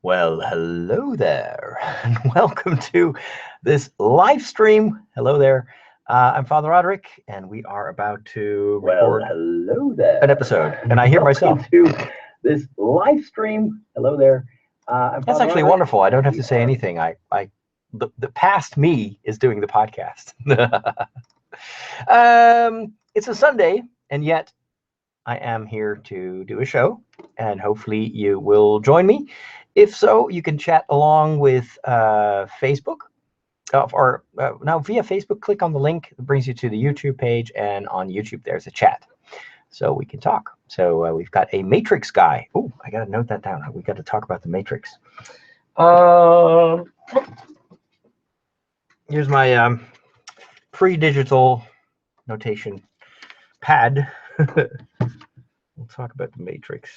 Well, hello there, and welcome to this live stream. Hello there. I'm Father Roderick, and we are about to record Hello there. an episode. And I hear myself. To this live stream. Hello there. That's actually wonderful. I don't have to say anything. The past me is doing the podcast. It's a Sunday, and yet I am here to do a show, and hopefully you will join me. If so, you can chat along with Facebook, or now via Facebook, click on the link that brings you to the YouTube page, and on YouTube there's a chat, so we can talk. So we've got a Matrix guy. Oh, I gotta note that down. We got to talk about the Matrix. Here's my pre-digital notation pad. We'll talk about the Matrix.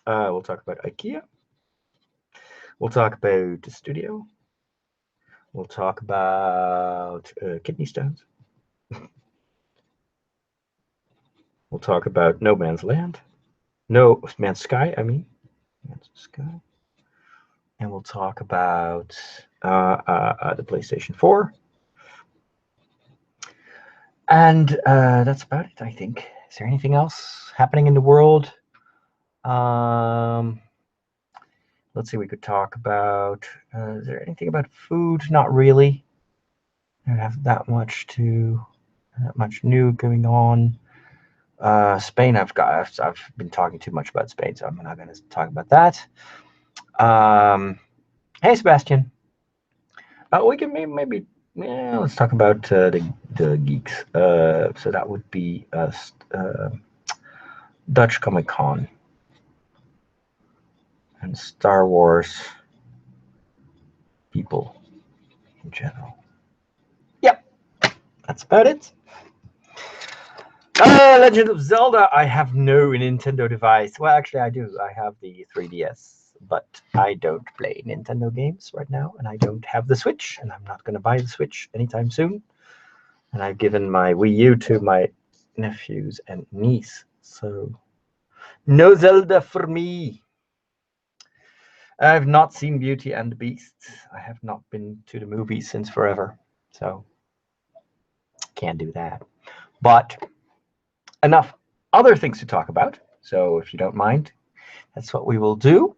We'll talk about IKEA. We'll talk about the studio. We'll talk about kidney stones. We'll talk about No Man's Land. No Man's Sky, I mean. Man's Sky. And we'll talk about the PlayStation 4. And that's about it, I think. Is there anything else happening in the world? Let's see, we could talk about, is there anything about food? Not really. I don't have that much new going on. Spain, I've been talking too much about Spain, so I'm not going to talk about that. Hey, Sebastian. We can maybe let's talk about the geeks. So that would be Dutch Comic Con and Star Wars people in general. Yep, that's about it. Legend of Zelda. I have no Nintendo device. Well, actually, I do. I have the 3DS, but I don't play Nintendo games right now, and I don't have the Switch, and I'm not going to buy the Switch anytime soon. And I've given my Wii U to my nephews and niece, so no Zelda for me. I've not seen Beauty and the Beast. I have not been to the movies since forever, so can't do that. But enough other things to talk about. So if you don't mind, that's what we will do.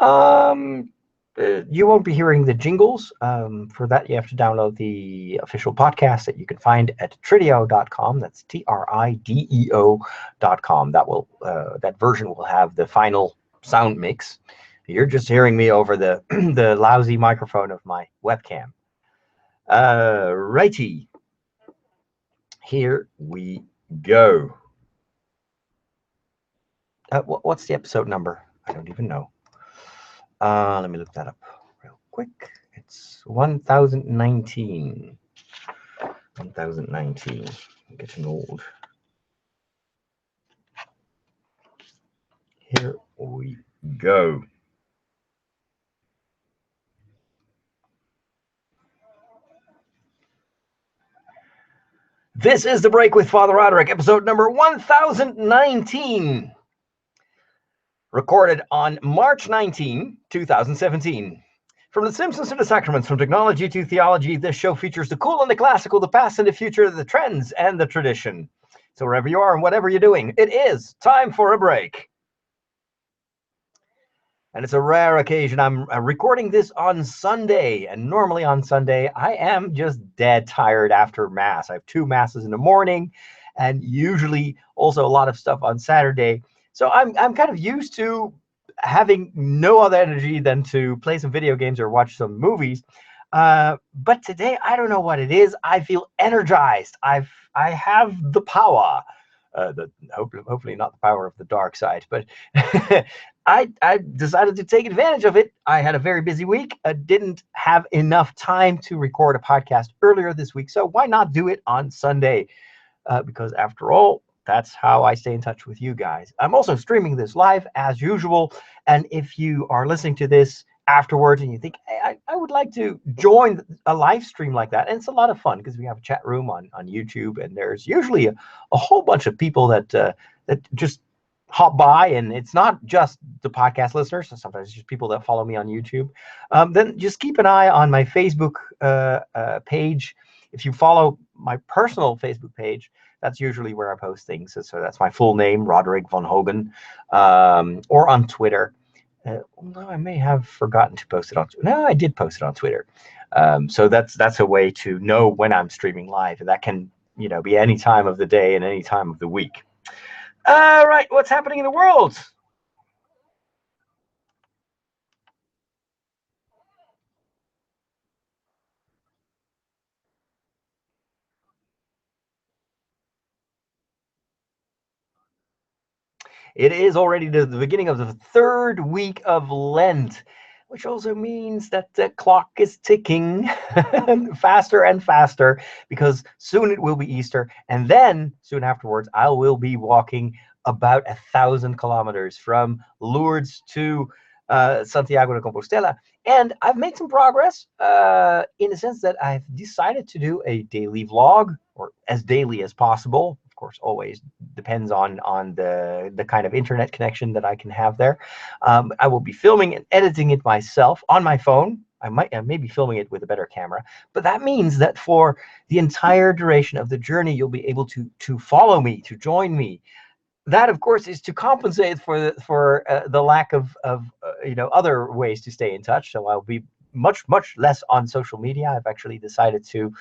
You won't be hearing the jingles. For that, you have to download the official podcast that you can find at trideo.com. That's TRIDEO.com. That version will have the final sound mix. You're just hearing me over the the lousy microphone of my webcam. Righty. Here we go. What's the episode number? I don't even know. Let me look that up real quick. It's 1019. 1019. I'm getting old. Here we go. This is The Break with Father Roderick, episode number 1019. Recorded on March 19, 2017. From The Simpsons to the Sacraments, from technology to theology, this show features the cool and the classical, the past and the future, the trends and the tradition. So wherever you are and whatever you're doing, it is time for a break. And it's a rare occasion. I'm recording this on Sunday, and normally on Sunday, I am just dead tired after Mass. I have 2 Masses in the morning, and usually also a lot of stuff on Saturday. So I'm kind of used to having no other energy than to play some video games or watch some movies. But today, I don't know what it is. I feel energized. I have the power. Hopefully not the power of the dark side, but I decided to take advantage of it. I had a very busy week. I didn't have enough time to record a podcast earlier this week, so why not do it on Sunday? Because after all, that's how I stay in touch with you guys. I'm also streaming this live as usual, and if you are listening to this afterwards and you think, hey, I would like to join a live stream like that, and it's a lot of fun because we have a chat room on YouTube, and there's usually a whole bunch of people that just hop by, and it's not just the podcast listeners, sometimes it's just people that follow me on YouTube, then just keep an eye on my Facebook page. If you follow my personal Facebook page, that's usually where I post things. So that's my full name, Roderick von Hogen, or on Twitter. Although I may have forgotten to post it on. No, I did post it on Twitter. So that's a way to know when I'm streaming live, and that can be any time of the day and any time of the week. All right, what's happening in the world? It is already the beginning of the third week of Lent, which also means that the clock is ticking faster and faster, because soon it will be Easter, and then soon afterwards I will be walking about 1,000 kilometers from Lourdes to Santiago de Compostela. And I've made some progress in the sense that I've decided to do a daily vlog, or as daily as possible. Of course, always depends on the kind of internet connection that I can have there. I will be filming and editing it myself on my phone. I may be filming it with a better camera, but that means that for the entire duration of the journey, you'll be able to follow me, to join me. That, of course, is to compensate for the lack of other ways to stay in touch. So I'll be much less on social media. I've actually decided to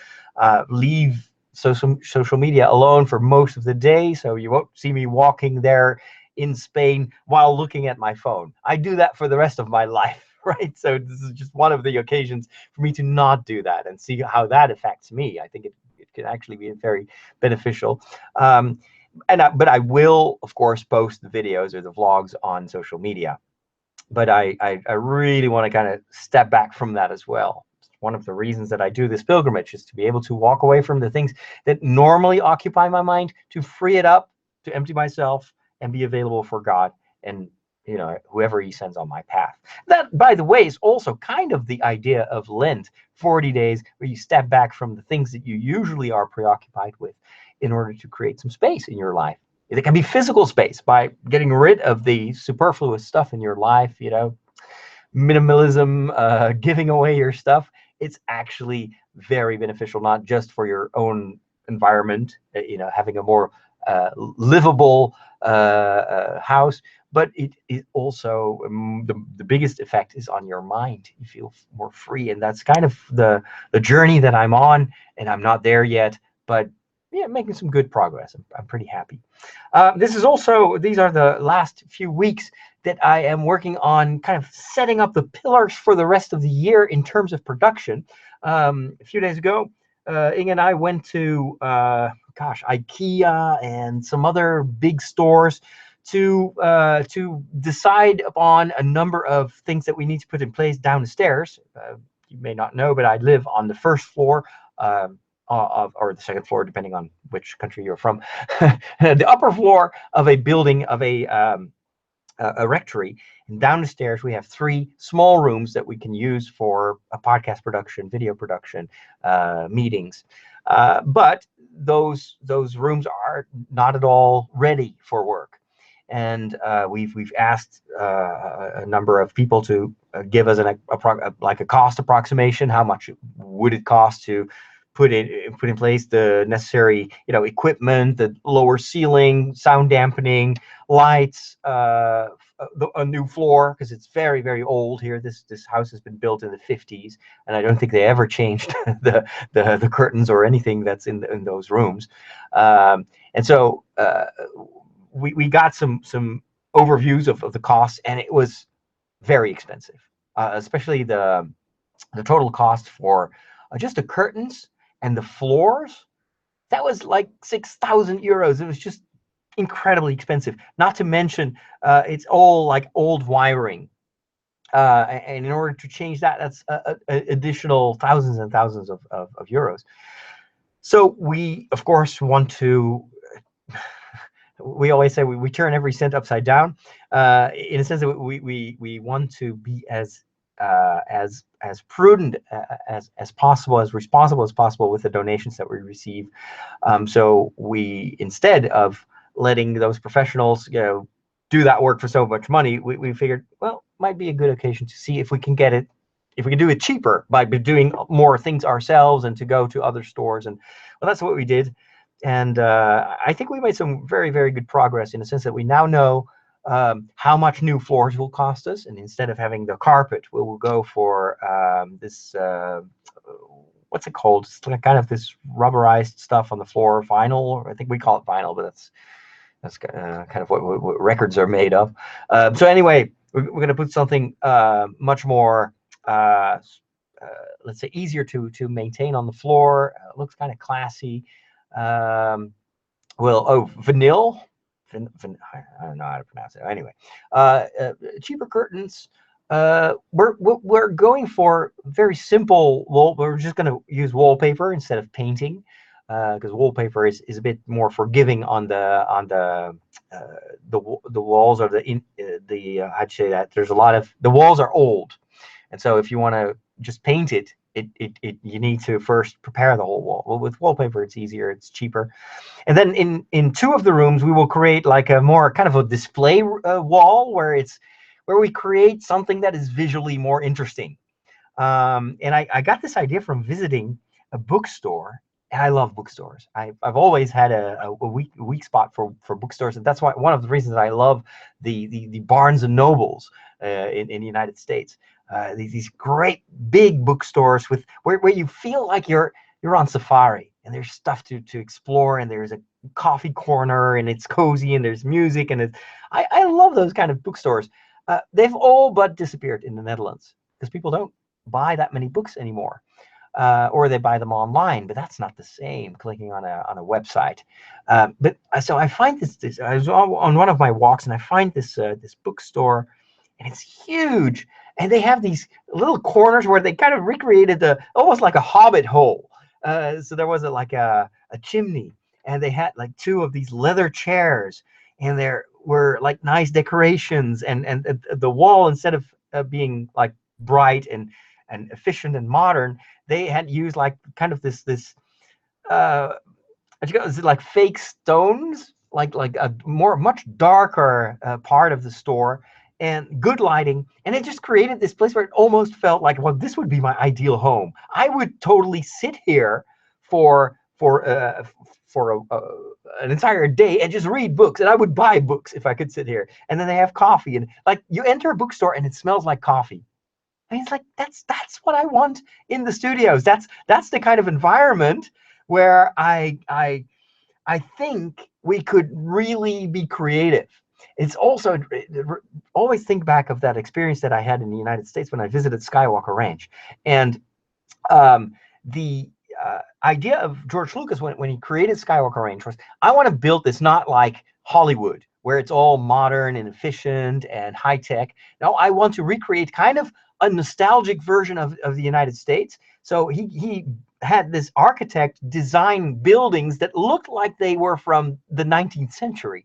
leave social media alone for most of the day, so you won't see me walking there in Spain while looking at my phone. I do that for the rest of my life, right? So this is just one of the occasions for me to not do that and see how that affects me. I think it can actually be very beneficial. But I will, of course, post the videos or the vlogs on social media. But I really want to kind of step back from that as well. One of the reasons that I do this pilgrimage is to be able to walk away from the things that normally occupy my mind, to free it up, to empty myself, and be available for God and whoever He sends on my path. That, by the way, is also kind of the idea of Lent, 40 days where you step back from the things that you usually are preoccupied with, in order to create some space in your life. It can be physical space by getting rid of the superfluous stuff in your life, minimalism, giving away your stuff. It's actually very beneficial, not just for your own environment, having a more livable house, but it also, the biggest effect is on your mind. You feel more free, and that's kind of the journey that I'm on, and I'm not there yet, but yeah, making some good progress. I'm pretty happy. These are the last few weeks that I am working on kind of setting up the pillars for the rest of the year in terms of production. A few days ago, Inge and I went to, IKEA and some other big stores to decide upon a number of things that we need to put in place down the stairs. You may not know, but I live on the first floor or the second floor, depending on which country you're from, the upper floor of a building of a rectory. And down the stairs, we have 3 small rooms that we can use for a podcast production, video production, meetings. But those rooms are not at all ready for work. And we've asked a number of people to give us a cost approximation. How much would it cost to put in place the necessary equipment, the lower ceiling, sound dampening, lights, a new floor, because it's very old here. This house has been built in the 50s, and I don't think they ever changed the curtains or anything that's in those rooms. And so we got some overviews of the costs, and it was very expensive, especially the total cost for just the curtains and the floors. That was like 6,000 euros. It was just incredibly expensive. Not to mention, it's all like old wiring. And in order to change that, that's additional thousands and thousands of euros. So we, of course, want to, we always say we turn every cent upside down, in a sense that we want to be as prudent as possible, as responsible as possible with the donations that we receive. So we, instead of letting those professionals do that work for so much money, we figured, well, might be a good occasion to see if we can get it, if we can do it cheaper by doing more things ourselves and to go to other stores. And well, that's what we did. And I think we made some very, very good progress in the sense that we now know how much new floors will cost us. And instead of having the carpet, we will go for this, what's it called? It's like kind of this rubberized stuff on the floor, vinyl. I think we call it vinyl, but that's kind of what records are made of. So anyway, we're going to put something much more, let's say, easier to maintain on the floor. It looks kind of classy. Vanille. I don't know how to pronounce it. Anyway, cheaper curtains. We're going for very simple. We're just going to use wallpaper instead of painting, because wallpaper is a bit more forgiving on the walls, or I'd say that there's a lot of, the walls are old, and so if you want to just paint it, you need to first prepare the whole wall. Well, with wallpaper, it's easier, it's cheaper. And then in two of the rooms, we will create like a more kind of a display wall where we create something that is visually more interesting. And I got this idea from visiting a bookstore, and I love bookstores. I've always had a weak spot for bookstores, and that's why one of the reasons I love the Barnes and Nobles in the United States. These great big bookstores with where you feel like you're on safari, and there's stuff to explore, and there's a coffee corner, and it's cozy, and there's music, and I love those kind of bookstores. They've all but disappeared in the Netherlands because people don't buy that many books anymore, or they buy them online, but that's not the same, clicking on a website. But so I find this I was on one of my walks, and I find this bookstore, and it's huge, and they have these little corners where they kind of recreated almost like a hobbit hole. So there was like a chimney, and they had like two of these leather chairs, and there were like nice decorations, and the wall, instead of being like bright and efficient and modern, they had used like kind of this is it like fake stones, like a much darker part of the store, and good lighting, and it just created this place where it almost felt like, well, this would be my ideal home. I would totally sit here for an entire day and just read books, and I would buy books if I could sit here. And then they have coffee, and like you enter a bookstore and it smells like coffee. I mean, it's like that's what I want in the studios. That's the kind of environment where I think we could really be creative. It's also, always think back of that experience that I had in the United States when I visited Skywalker Ranch. And the idea of George Lucas when he created Skywalker Ranch was, I want to build this not like Hollywood, where it's all modern and efficient and high tech. No, I want to recreate kind of a nostalgic version of the United States. So he had this architect design buildings that looked like they were from the 19th century.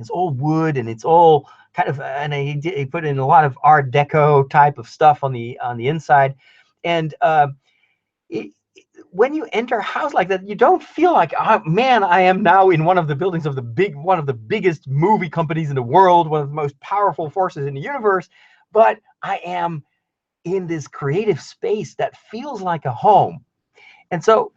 It's all wood, and it's all kind of, and he put in a lot of Art Deco type of stuff on the inside. And when you enter a house like that, you don't feel like, oh, man, I am now in one of the buildings of one of the biggest movie companies in the world, one of the most powerful forces in the universe, but I am in this creative space that feels like a home. And so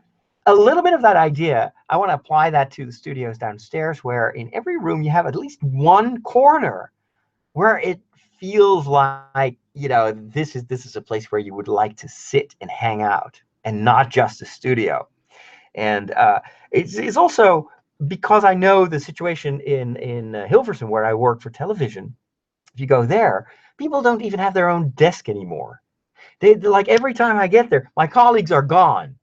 a little bit of that idea, I want to apply that to the studios downstairs, where in every room you have at least one corner where it feels like, this is a place where you would like to sit and hang out, and not just a studio. And it's also because I know the situation in Hilversum, where I work for television. If you go there, people don't even have their own desk anymore. They're like, every time I get there, my colleagues are gone.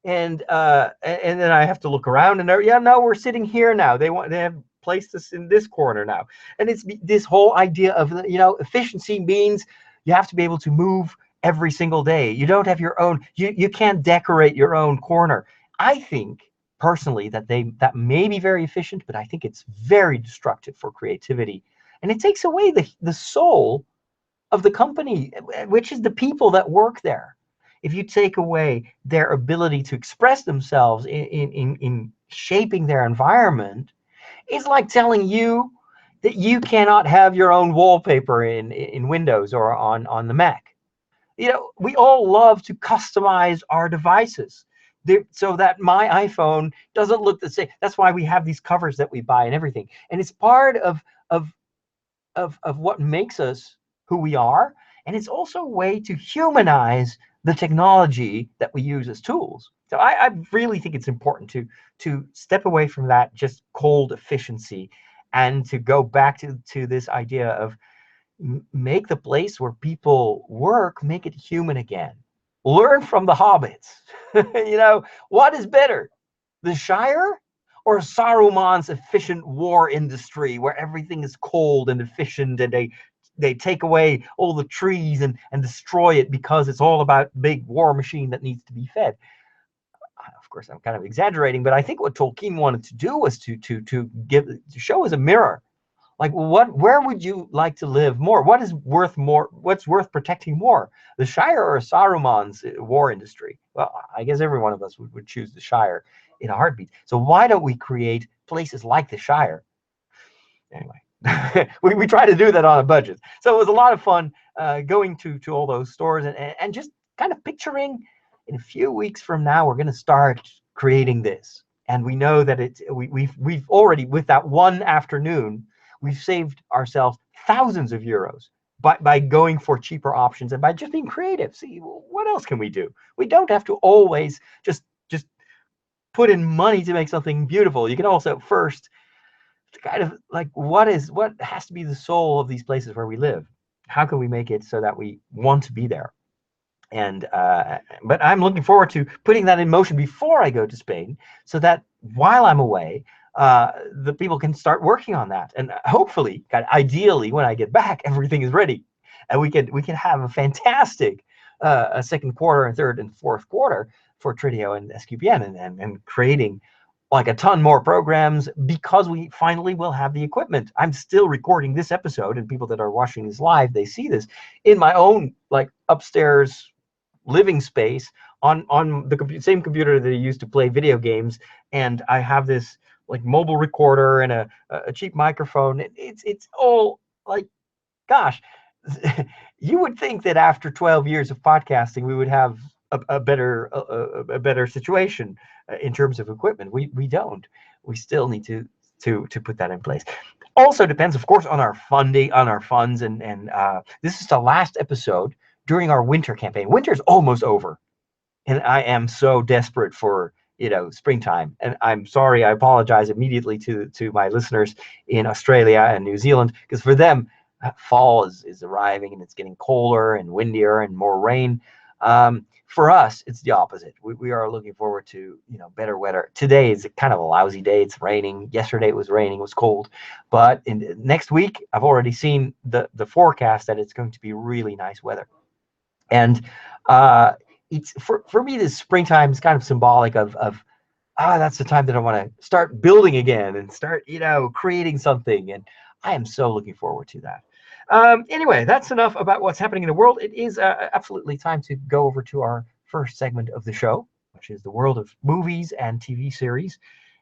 And then I have to look around, and no, we're sitting here now. They have placed us in this corner now. And it's this whole idea of, efficiency means you have to be able to move every single day. You don't have your own, you can't decorate your own corner. I think personally that may be very efficient, but I think it's very destructive for creativity. And it takes away the soul of the company, which is the people that work there. If you take away their ability to express themselves in shaping their environment, it's like telling you, that you cannot have your own wallpaper in Windows or on the Mac. We all love to customize our devices so that my iPhone doesn't look the same. That's why we have these covers that we buy and everything. And it's part of what makes us who we are. And it's also a way to humanize the technology that we use as tools. So I really think it's important to step away from that just cold efficiency and to go back to this idea of make the place where people work, make it human again. Learn from the hobbits. What is better, the Shire or Saruman's efficient war industry where everything is cold and efficient and they take away all the trees and destroy it because it's all about big war machine that needs to be fed. Of course, I'm kind of exaggerating, but I think what Tolkien wanted to do was to show us a mirror. Like, where would you like to live more? What's worth protecting more, the Shire or Saruman's war industry? Well, I guess every one of us would choose the Shire in a heartbeat. So why don't we create places like the Shire? Anyway, we try to do that on a budget. So it was a lot of fun going to all those stores and just kind of picturing in a few weeks from now, we're going to start creating this. And we know that we've already, with that one afternoon, we've saved ourselves thousands of euros by going for cheaper options and by just being creative. See, what else can we do? We don't have to always just put in money to make something beautiful. You can also first kind of like, what has to be the soul of these places where we live? How can we make it so that we want to be there? And but I'm looking forward to putting that in motion before I go to Spain, so that while I'm away, the people can start working on that. And hopefully, ideally, when I get back, everything is ready, and we can have a fantastic a second quarter and third and fourth quarter for Trideo and SQPN, and creating like a ton more programs, because we finally will have the equipment. I'm still recording this episode, and people that are watching this live, they see this in my own like upstairs living space on the same computer that I use to play video games, and I have this like mobile recorder and a cheap microphone. It's all like, gosh, you would think that after 12 years of podcasting, we would have a better situation in terms of equipment. We don't. We still need to put that in place. Also depends, of course, on our funding, on our funds, and this is the last episode during our winter campaign. Winter's almost over, and I am so desperate for springtime. And I'm sorry, I apologize immediately to my listeners in Australia and New Zealand, because for them, fall is arriving and it's getting colder and windier and more rain. For us, it's the opposite. We are looking forward to better weather. Today is kind of a lousy day. It's raining. Yesterday it was raining. It was cold. But next week, I've already seen the forecast that it's going to be really nice weather. And it's for me, this springtime is kind of symbolic of that's the time that I want to start building again and start creating something. And I am so looking forward to that. Anyway, that's enough about what's happening in the world. It is absolutely time to go over to our first segment of the show, which is the world of movies and TV series.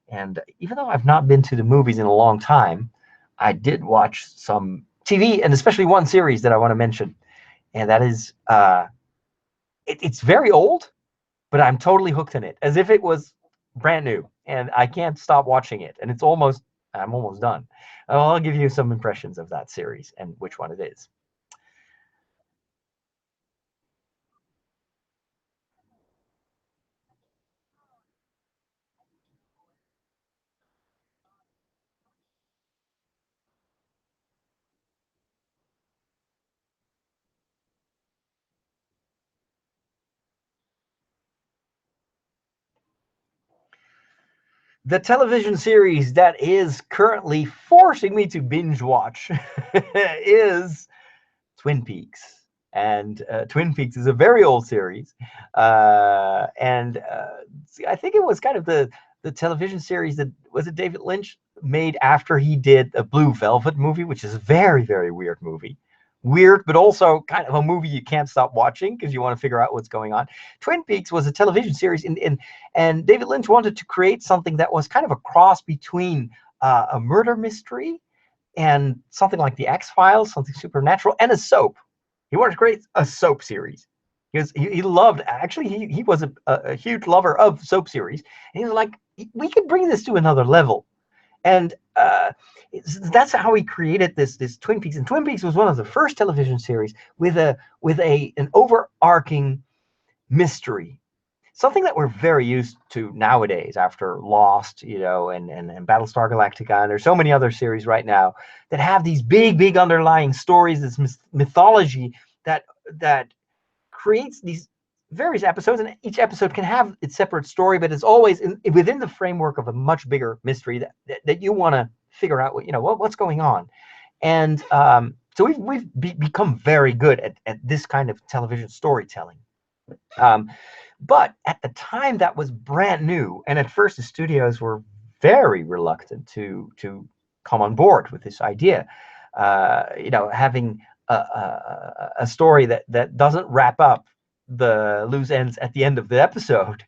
And even though I've not been to the movies in a long time, I did watch some TV, and especially one series that I want to mention. And that is, it's very old, but I'm totally hooked in it, as if it was brand new. And I can't stop watching it. And I'm almost done. I'll give you some impressions of that series and which one it is. The television series that is currently forcing me to binge watch is Twin Peaks. And Twin Peaks is a very old series. And I think it was kind of the television series that, was it David Lynch made after he did a Blue Velvet movie, which is a very, very weird movie. Weird, but also kind of a movie you can't stop watching because you want to figure out what's going on. Twin Peaks was a television series, and David Lynch wanted to create something that was kind of a cross between a murder mystery and something like the X-Files, something supernatural, and a soap. He wanted to create a soap series. He loved, actually, he was a huge lover of soap series. And he was like, we could bring this to another level. And that's how he created this Twin Peaks. And Twin Peaks was one of the first television series with an overarching mystery, something that we're very used to nowadays after Lost, and Battlestar Galactica. And there's so many other series right now that have these big underlying stories, this mythology that creates these various episodes, and each episode can have its separate story, but it's always within the framework of a much bigger mystery that you want to figure out what's going on. And so we've become very good at this kind of television storytelling. But at the time, that was brand new, and at first the studios were very reluctant to come on board with this idea. Having a story that doesn't wrap up the loose ends at the end of the episode,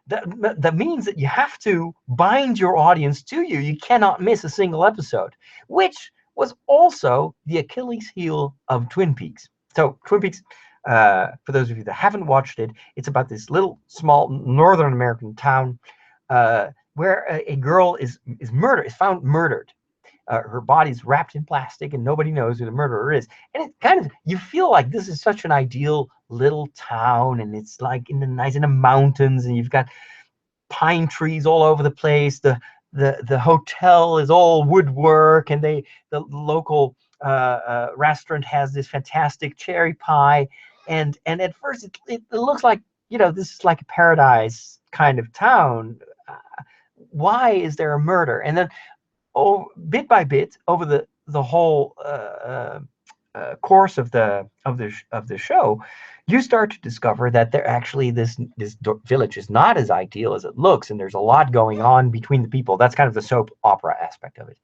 that means that you have to bind your audience to you. You cannot miss a single episode, which was also the Achilles heel of Twin Peaks. So Twin Peaks, for those of you that haven't watched it, it's about this little small Northern American town where a girl is found murdered. Her body's wrapped in plastic, and nobody knows who the murderer is. And it kind of, you feel like this is such an ideal little town, and it's like in the mountains, and you've got pine trees all over the place. The hotel is all woodwork, and the local restaurant has this fantastic cherry pie. And at first it looks like, this is like a paradise kind of town. Why is there a murder? And then, bit by bit, over the whole course of the show, you start to discover that there actually this village is not as ideal as it looks, and there's a lot going on between the people. That's kind of the soap opera aspect of it.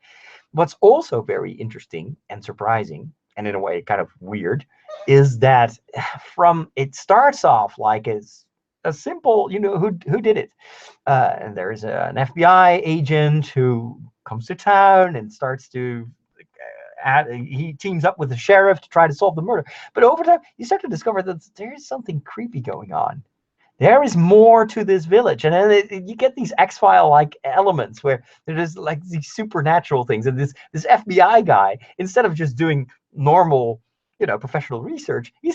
What's also very interesting and surprising, and in a way kind of weird, is that it starts off like as a simple, who did it, and there's an FBI agent who comes to town and starts to he teams up with the sheriff to try to solve the murder. But over time, you start to discover that there is something creepy going on. There is more to this village, and then you get these X-File like elements where there's like these supernatural things, and this FBI guy, instead of just doing normal, professional research, he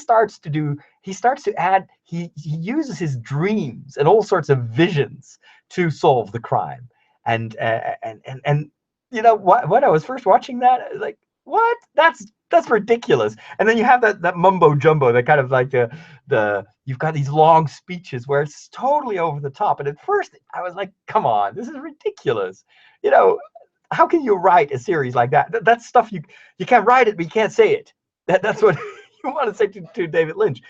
uses his dreams and all sorts of visions to solve the crime. And when I was first watching that, I was like, what? That's ridiculous. And then you have that mumbo jumbo, that kind of like you've got these long speeches where it's totally over the top. And at first I was like, come on, this is ridiculous. How can you write a series like that? That's stuff you can't write it, but you can't say it. That's what you want to say to David Lynch.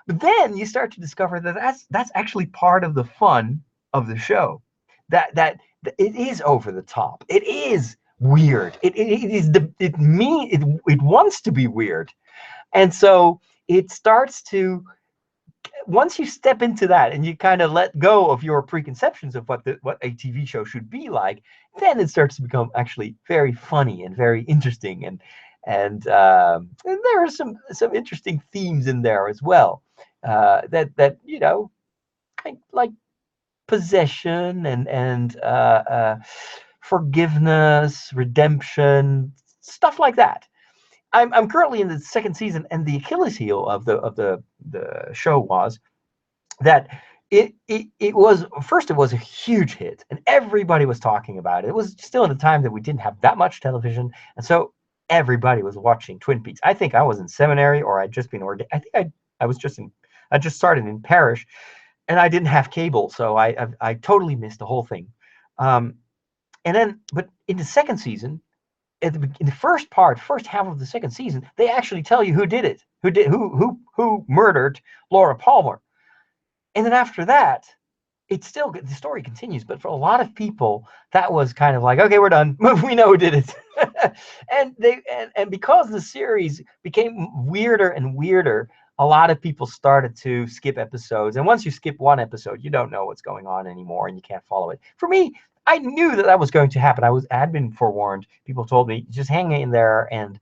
But then you start to discover that that's actually part of the fun of the show. That it is over the top. It is weird. It wants to be weird. And so it starts to, once you step into that and you kind of let go of your preconceptions of what a TV show should be like, then it starts to become actually very funny and very interesting. And there are some interesting themes in there as well, that like possession and forgiveness, redemption, stuff like that. I'm currently in the second season, and the Achilles heel of the show was that it was a huge hit, and everybody was talking about it. It was still at a time that we didn't have that much television, and so everybody was watching Twin Peaks. I think I was in seminary, or I'd just been ordained. I think I just started in parish, and I didn't have cable, so I totally missed the whole thing. But in the second season, in the first half of the second season, they actually tell you who did it, who murdered Laura Palmer. And then after that, it's still, the story continues, but for a lot of people, that was kind of like, okay, we're done. We know who did it. and because the series became weirder and weirder, a lot of people started to skip episodes. And once you skip one episode, you don't know what's going on anymore, and you can't follow it. For me, I knew that that was going to happen. had been forewarned. People told me, just hang in there, and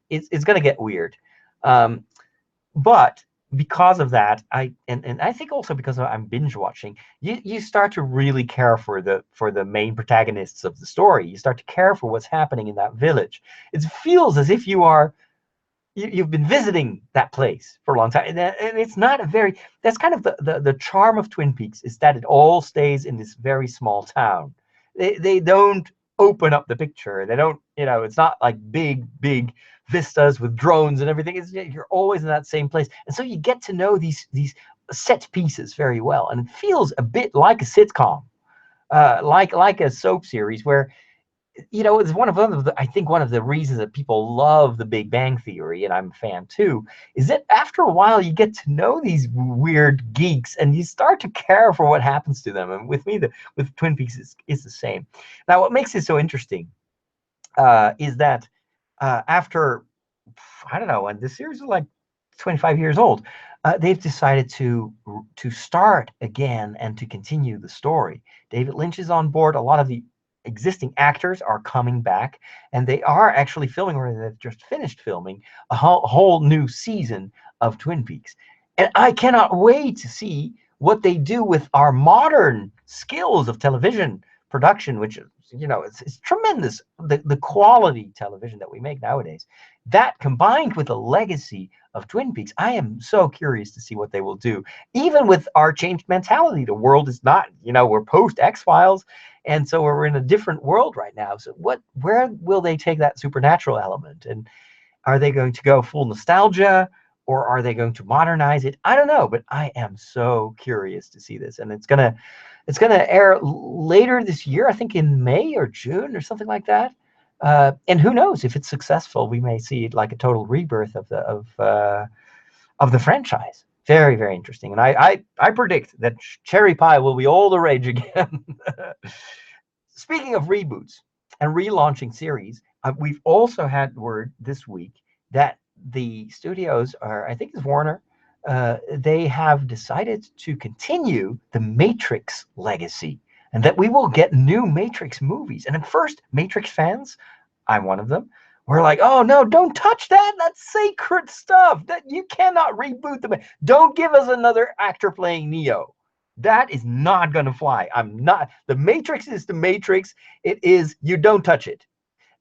it's going to get weird. But because of that, and I think also because I'm binge watching, you start to really care for the main protagonists of the story. You start to care for what's happening in that village. It feels as if you've been visiting that place for a long time, and it's not a very. That's kind of the charm of Twin Peaks, is that it all stays in this very small town. They don't open up the picture. They don't, it's not like big vistas with drones and everything. You're always in that same place, and so you get to know these set pieces very well, and it feels a bit like a sitcom, like a soap series where, it's I think one of the reasons that people love The Big Bang Theory, and I'm a fan too, is that after a while you get to know these weird geeks and you start to care for what happens to them. And with me, with Twin Peaks, is the same. Now, what makes it so interesting is that after, I don't know, and the series is like 25 years old, they've decided to start again and to continue the story. David Lynch is on board. A lot of the existing actors are coming back, and they are actually filming, or they've just finished filming, a whole new season of Twin Peaks. And I cannot wait to see what they do with our modern skills of television production, which is, it's tremendous, the quality television that we make nowadays. That combined with the legacy of Twin Peaks, I am so curious to see what they will do. Even with our changed mentality, the world is not, we're post X-Files, and so we're in a different world right now. So where will they take that supernatural element? And are they going to go full nostalgia, or are they going to modernize it? I don't know, but I am so curious to see this. And it's gonna air later this year, I think in May or June or something like that. And who knows, if it's successful, we may see like a total rebirth of the franchise. Very, very interesting. And I predict that cherry pie will be all the rage again. Speaking of reboots and relaunching series, we've also had word this week that the studios are, I think it's Warner, they have decided to continue the Matrix legacy, and that we will get new Matrix movies. And at first, Matrix fans, I'm one of them, we're like, oh no, don't touch that. That's sacred stuff. That you cannot reboot them. Don't give us another actor playing Neo. That is not going to fly. The Matrix is the Matrix. It is, you don't touch it.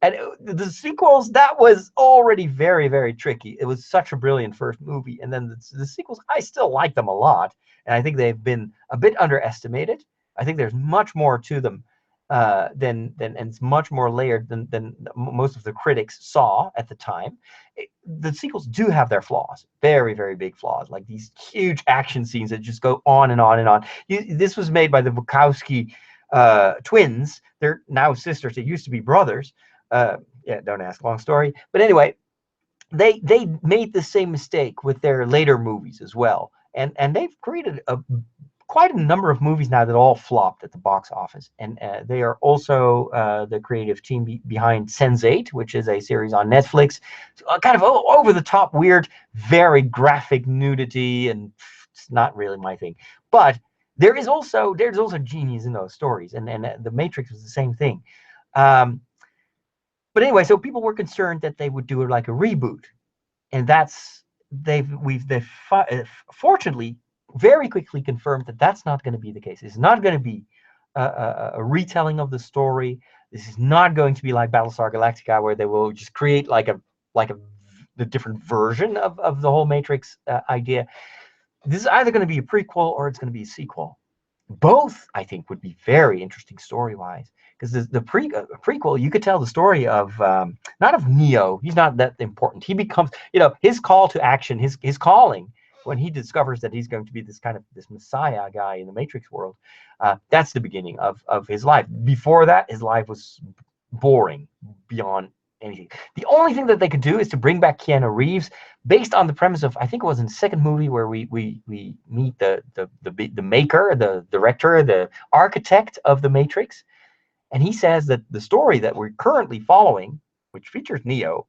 And the sequels, that was already very, very tricky. It was such a brilliant first movie. And then the sequels, I still like them a lot. And I think they've been a bit underestimated. I think there's much more to them and it's much more layered than most of the critics saw at the time. The sequels do have their flaws, very, very big flaws, like these huge action scenes that just go on and on and on. This was made by the Wachowski twins. They're now sisters. They used to be brothers. Yeah, don't ask, long story. But anyway, they made the same mistake with their later movies as well. And they've created quite a number of movies now that all flopped at the box office. And they are also the creative team behind Sense8, which is a series on Netflix. Kind of over the top, weird, very graphic nudity, and it's not really my thing. But there's also genius in those stories, and The Matrix was the same thing. But anyway, so people were concerned that they would do it like a reboot, and they've fortunately very quickly confirmed that that's not going to be the case. It's not going to be a retelling of the story. This is not going to be like Battlestar Galactica, where they will just create the different version of the whole Matrix idea. This is either going to be a prequel or it's going to be a sequel. Both, I think, would be very interesting story-wise, because the prequel, you could tell the story of not of Neo. He's not that important. He becomes, his call to action, his calling, when he discovers that he's going to be this messiah guy in the Matrix world. That's the beginning of his life. Before that, his life was boring beyond anything. The only thing that they could do is to bring back Keanu Reeves, based on the premise of, I think it was in the second movie, where we meet the maker, the director, the architect of the Matrix, and he says that the story that we're currently following, which features Neo,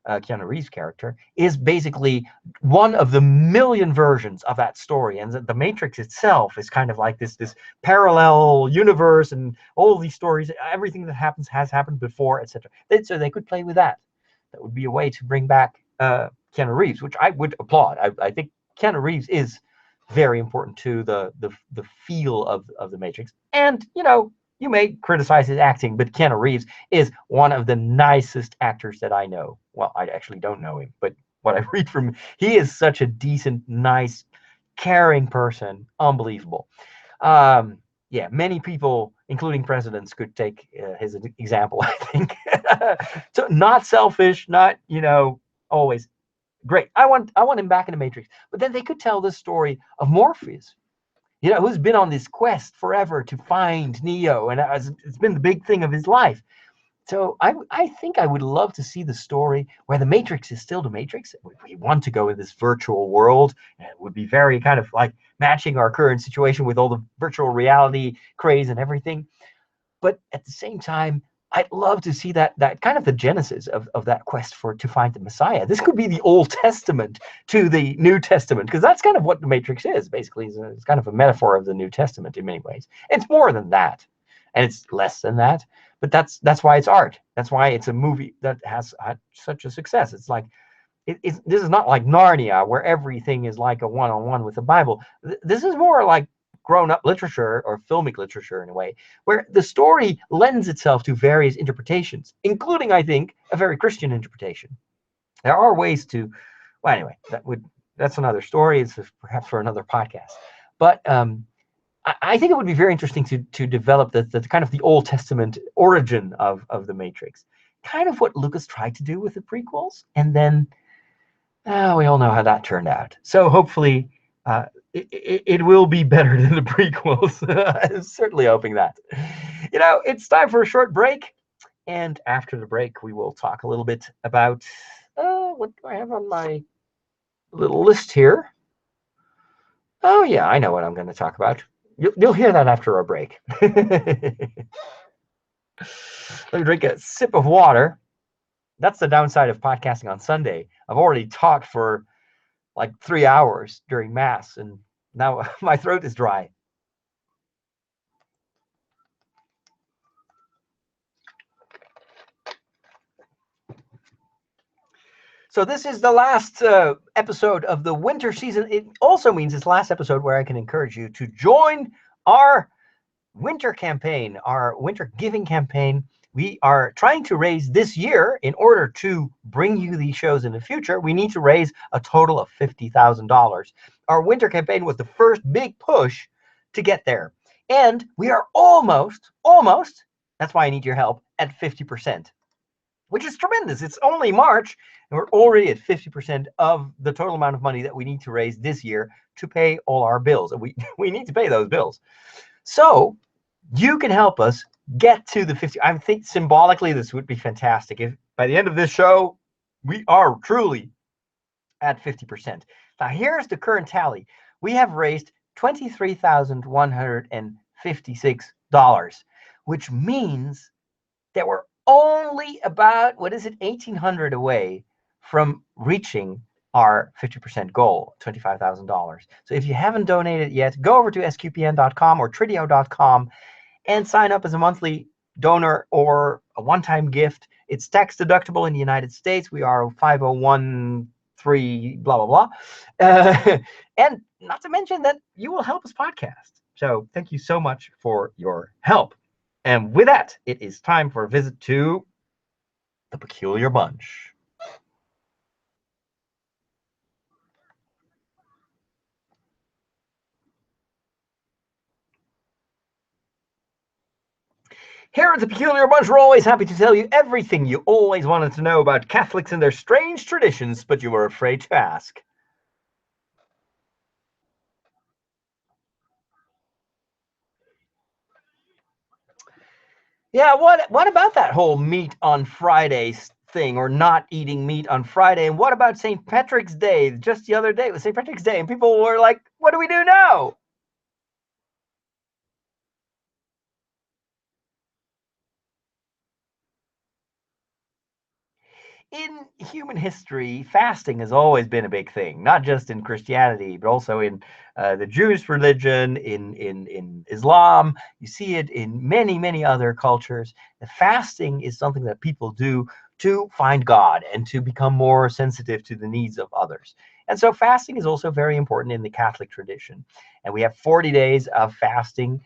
Keanu Reeves' character, is basically one of the million versions of that story. And the Matrix itself is kind of like this parallel universe, and all these stories, everything that happens has happened before, etc. So they could play with that. That would be a way to bring back Keanu Reeves, which I would applaud. I think Keanu Reeves is very important to the feel of the Matrix. And you may criticize his acting, but Keanu Reeves is one of the nicest actors that I know. Well, I actually don't know him, but what I read from him, he is such a decent, nice, caring person. Unbelievable. Yeah, many people, including presidents, could take his example, I think. So not selfish, not, always great. I want him back in the Matrix. But then they could tell the story of Morpheus, who's been on this quest forever to find Neo, and it's been the big thing of his life. So I think I would love to see the story where the Matrix is still the Matrix. We want to go in this virtual world, and it would be very kind of like matching our current situation with all the virtual reality craze and everything. But at the same time, I'd love to see that kind of the genesis of that quest to find the Messiah. This could be the Old Testament to the New Testament, because that's kind of what the Matrix is, basically. It's kind of a metaphor of the New Testament in many ways. It's more than that, and it's less than that, but that's why it's art. That's why it's a movie that has had such a success. It's like, this is not like Narnia, where everything is like a one-on-one with the Bible. This is more like grown-up literature, or filmic literature in a way, where the story lends itself to various interpretations, including, I think, a very Christian interpretation. There are ways to, well, anyway, that's another story. It's perhaps for another podcast. But I think it would be very interesting to develop the kind of the Old Testament origin of the Matrix, kind of what Lucas tried to do with the prequels, and then we all know how that turned out. So hopefully it will be better than the prequels. I'm certainly hoping that. It's time for a short break. And after the break, we will talk a little bit about what do I have on my little list here? Oh, yeah, I know what I'm going to talk about. You'll hear that after our break. Let me drink a sip of water. That's the downside of podcasting on Sunday. I've already talked for like 3 hours during Mass, and now my throat is dry. So this is the last episode of the winter season. It also means it's last episode where I can encourage you to join our winter campaign, our winter giving campaign. We are trying to raise this year, in order to bring you these shows in the future, we need to raise a total of $50,000. Our winter campaign was the first big push to get there. And we are almost, that's why I need your help, at 50%, which is tremendous. It's only March, and we're already at 50% of the total amount of money that we need to raise this year to pay all our bills. And we need to pay those bills. So you can help us get to the 50. I think symbolically this would be fantastic if by the end of this show we are truly at 50%. Now here's the current tally. We have raised $23,156, which means that we're only about, 1,800 away from reaching our 50% goal, $25,000. So if you haven't donated yet, go over to sqpn.com or tridio.com and sign up as a monthly donor or a one-time gift. It's tax deductible in the United States. We are 501(c)(3), blah, blah, blah. And not to mention that you will help us podcast. So thank you so much for your help. And with that, it is time for a visit to the Peculiar Bunch. Here at the Peculiar Bunch, we're always happy to tell you everything you always wanted to know about Catholics and their strange traditions, but you were afraid to ask. Yeah, what about that whole meat on Fridays thing, or not eating meat on Friday? And what about St. Patrick's Day? Just the other day it was St. Patrick's Day, and people were like, what do we do now? in human history, fasting has always been a big thing, not just in Christianity, but also in the Jewish religion, in Islam. You see it in many, many other cultures. The fasting is something that people do to find God and to become more sensitive to the needs of others. And so fasting is also very important in the Catholic tradition. And we have 40 days of fasting,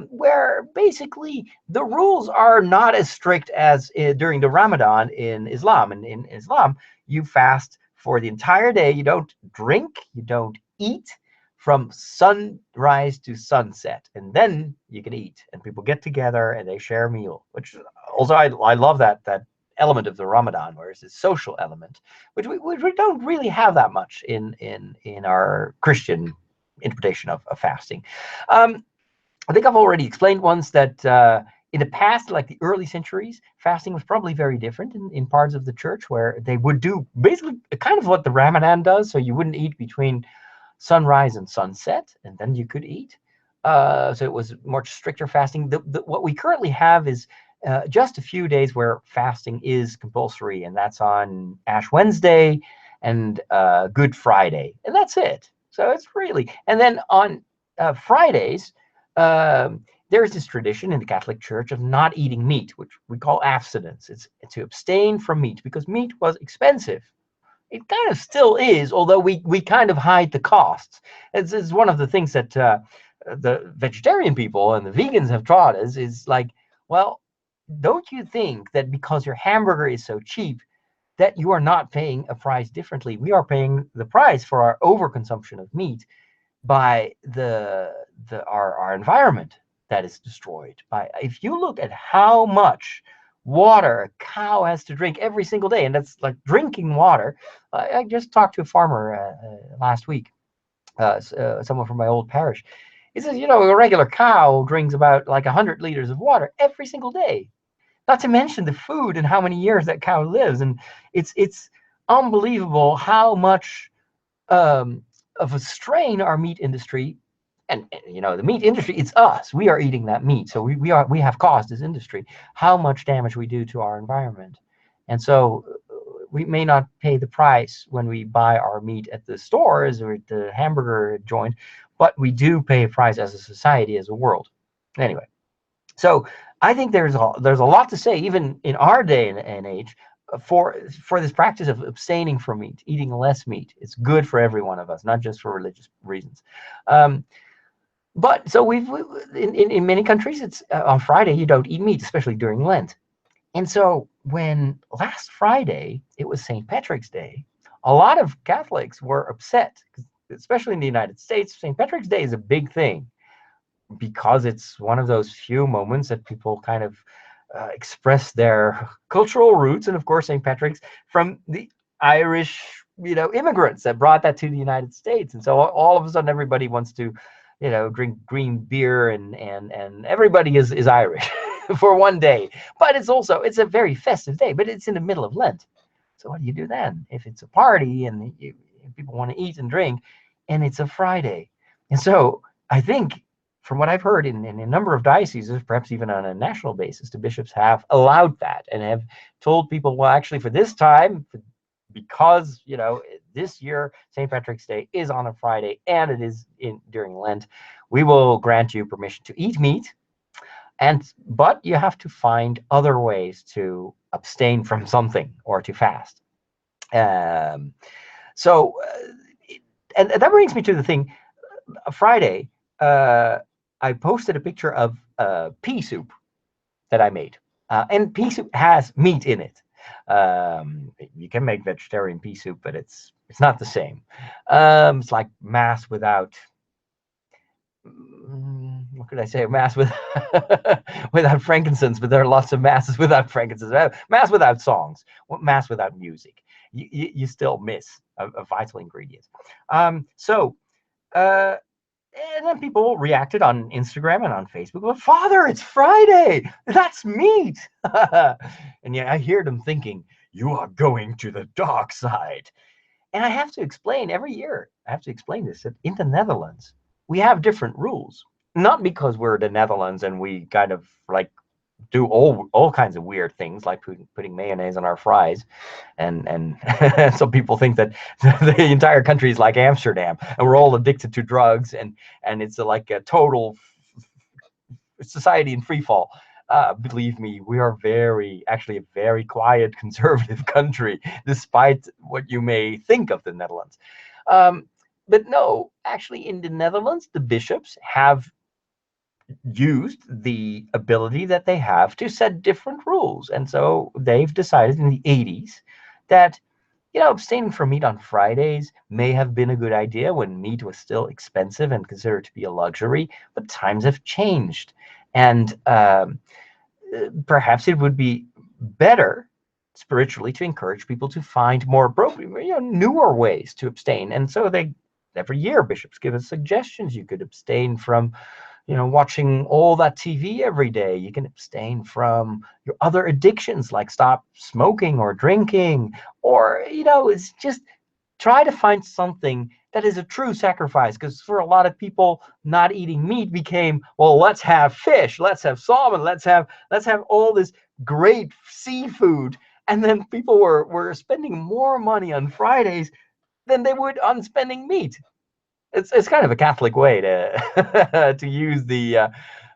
where basically the rules are not as strict as during the Ramadan in Islam. And in Islam, you fast for the entire day. You don't drink, you don't eat from sunrise to sunset, and then you can eat. And people get together and they share a meal, which also I love that element of the Ramadan, where it's a social element, which we don't really have that much in our Christian interpretation of fasting. I think I've already explained once that in the past, like the early centuries, fasting was probably very different in parts of the church, where they would do basically kind of what the Ramadan does. So you wouldn't eat between sunrise and sunset, and then you could eat. So it was more stricter fasting. What we currently have is just a few days where fasting is compulsory, and that's on Ash Wednesday and Good Friday, and that's it. So it's really, and then on Fridays, there's this tradition in the Catholic Church of not eating meat, which we call abstinence. It's to abstain from meat because meat was expensive. It kind of still is, although we kind of hide the costs. It's one of the things that the vegetarian people and the vegans have taught us is like, well, don't you think that because your hamburger is so cheap, that you are not paying a price differently? We are paying the price for our overconsumption of meat by our environment that is destroyed. By, if you look at how much water a cow has to drink every single day, and that's like drinking water. I just talked to a farmer last week, someone from my old parish. He says, a regular cow drinks about like 100 liters of water every single day. Not to mention the food and how many years that cow lives. And it's unbelievable how much of a strain our meat industry, and the meat industry, it's us. We are eating that meat, so we have caused this industry how much damage we do to our environment. And so we may not pay the price when we buy our meat at the stores or at the hamburger joint, but we do pay a price as a society, as a world. Anyway, so I think there's a lot to say, even in our day and age, for this practice of abstaining from meat, eating less meat. It's good for every one of us, not just for religious reasons. But so in many countries, it's on Friday you don't eat meat, especially during Lent. And so when last Friday it was St. Patrick's Day, a lot of Catholics were upset, especially in the United States. St. Patrick's Day is a big thing because it's one of those few moments that people kind of express their cultural roots. And of course, St. Patrick's from the Irish, immigrants that brought that to the United States. And so all of a sudden, everybody wants to, drink green beer, and everybody is Irish for one day. But it's a very festive day, but it's in the middle of Lent. So what do you do then? If it's a party and people want to eat and drink, and it's a Friday. And so I think, from what I've heard in a number of dioceses, perhaps even on a national basis, the bishops have allowed that and have told people, well, actually, for this time, because this year St. Patrick's Day is on a Friday and it is during Lent, we will grant you permission to eat meat, but you have to find other ways to abstain from something or to fast. And that brings me to the thing. Friday, I posted a picture of pea soup that I made. And pea soup has meat in it. You can make vegetarian pea soup, but it's not the same. It's like mass without, what could I say? Mass with without frankincense, but there are lots of masses without frankincense. Mass without songs, mass without music. You still miss a vital ingredient. And then people reacted on Instagram and on Facebook, well, Father, it's Friday. That's meat. And I hear them thinking, you are going to the dark side. And I have to explain every year, this, that in the Netherlands, we have different rules. Not because we're the Netherlands and we kind of like do all kinds of weird things, like putting mayonnaise on our fries, and some people think that the entire country is like Amsterdam, and we're all addicted to drugs, and it's like a total society in free fall. Believe me, we are actually a very quiet, conservative country, despite what you may think of the Netherlands. But no, actually, in the Netherlands, the bishops have used the ability that they have to set different rules. And so they've decided in the 80s that, abstaining from meat on Fridays may have been a good idea when meat was still expensive and considered to be a luxury, but times have changed. And perhaps it would be better spiritually to encourage people to find more appropriate, newer ways to abstain. And so every year, bishops give us suggestions. You could abstain from watching all that TV every day. You can abstain from your other addictions, like stop smoking or drinking, or, it's just try to find something that is a true sacrifice. Because for a lot of people, not eating meat became, well, let's have fish, let's have salmon, let's have all this great seafood. And then people were spending more money on Fridays than they would on spending meat. It's kind of a Catholic way to to use the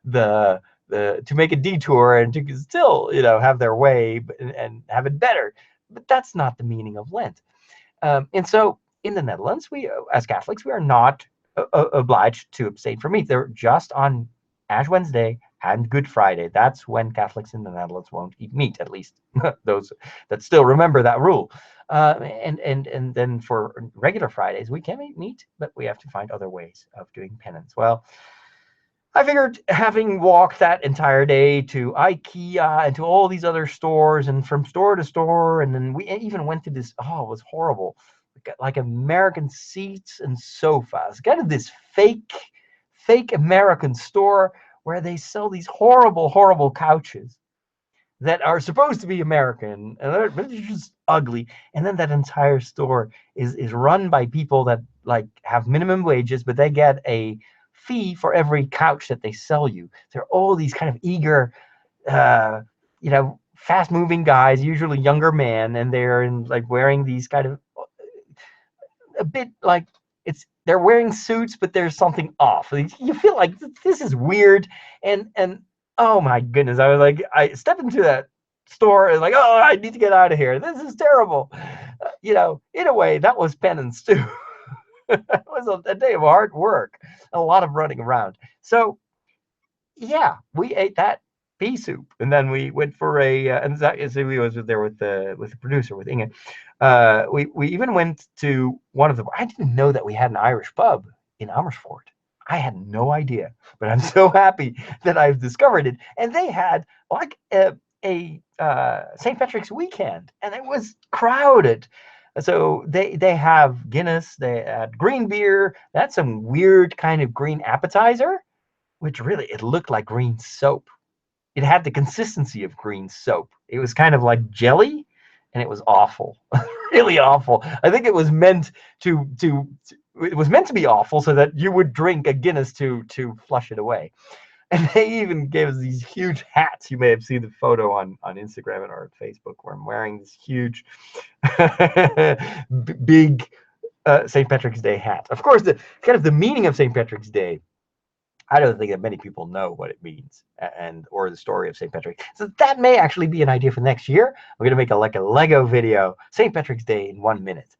to make a detour and to still have their way and have it better. But that's not the meaning of Lent. And so in the Netherlands, we as Catholics, we are not obliged to abstain from meat. They're just on Ash Wednesday and Good Friday. That's when Catholics in the Netherlands won't eat meat, at least those that still remember that rule. And then for regular Fridays, we can eat meat, but we have to find other ways of doing penance. Well, I figured, having walked that entire day to IKEA and to all these other stores and from store to store, and then we even went to this, it was horrible, like American seats and sofas, kind of this fake American store where they sell these horrible couches that are supposed to be American, and they're just ugly. And then that entire store is run by people that like have minimum wages, but they get a fee for every couch that they sell you. They're all these kind of eager, fast-moving guys, usually younger men, and they're like wearing these kind of a bit like they're wearing suits, but there's something off. You feel like this is weird, and oh my goodness, I stepped into that store and like, oh, I need to get out of here. This is terrible. In a way, that was penance too. It was a day of hard work, a lot of running around. So yeah, we ate that pea soup, and then we went for and we was there with the producer, with Inge. We even went to one of the. I didn't know that we had an Irish pub in Amersfoort. I had no idea, but I'm so happy that I've discovered it. And they had like a St. Patrick's weekend, and it was crowded. So they have Guinness, they had green beer, that's some weird kind of green appetizer, which really, it looked like green soap. It had the consistency of green soap. It was kind of like jelly, and it was awful, really awful. I think it was meant to be awful so that you would drink a Guinness to flush it away. And they even gave us these huge hats. You may have seen the photo on Instagram and or Facebook where I'm wearing this huge, big St. Patrick's Day hat. Of course, the kind of the meaning of St. Patrick's Day, I don't think that many people know what it means or the story of St. Patrick. So that may actually be an idea for next year. We're gonna make a Lego video, St. Patrick's Day in 1 minute.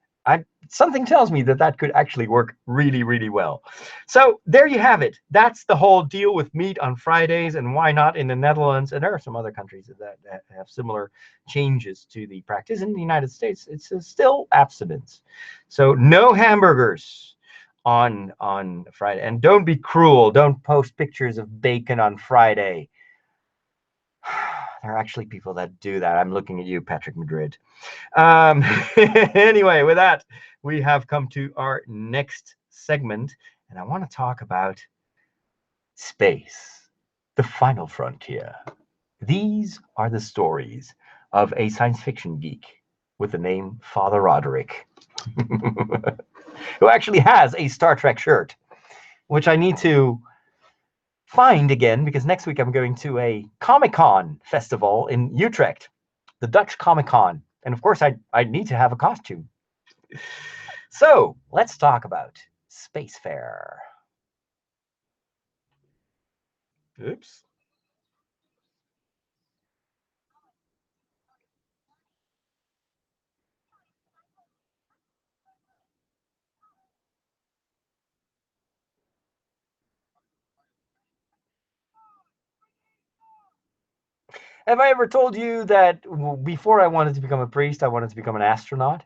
Something tells me that could actually work really, really well. So there you have it. That's the whole deal with meat on Fridays, and why not in the Netherlands. And there are some other countries that have similar changes to the practice. In the United States, it's still abstinence. So no hamburgers on Friday. And don't be cruel. Don't post pictures of bacon on Friday. There are actually people that do that. I'm looking at you, Patrick Madrid. Anyway, with that, we have come to our next segment, and I want to talk about space, the final frontier. These are the stories of a science fiction geek with the name Father Roderick, who actually has a Star Trek shirt, which I need to find again, because next week I'm going to a Comic-Con festival in Utrecht, the Dutch Comic-Con. And of course, I need to have a costume. So let's talk about Space Fair. Oops. Have I ever told you that before I wanted to become a priest, I wanted to become an astronaut?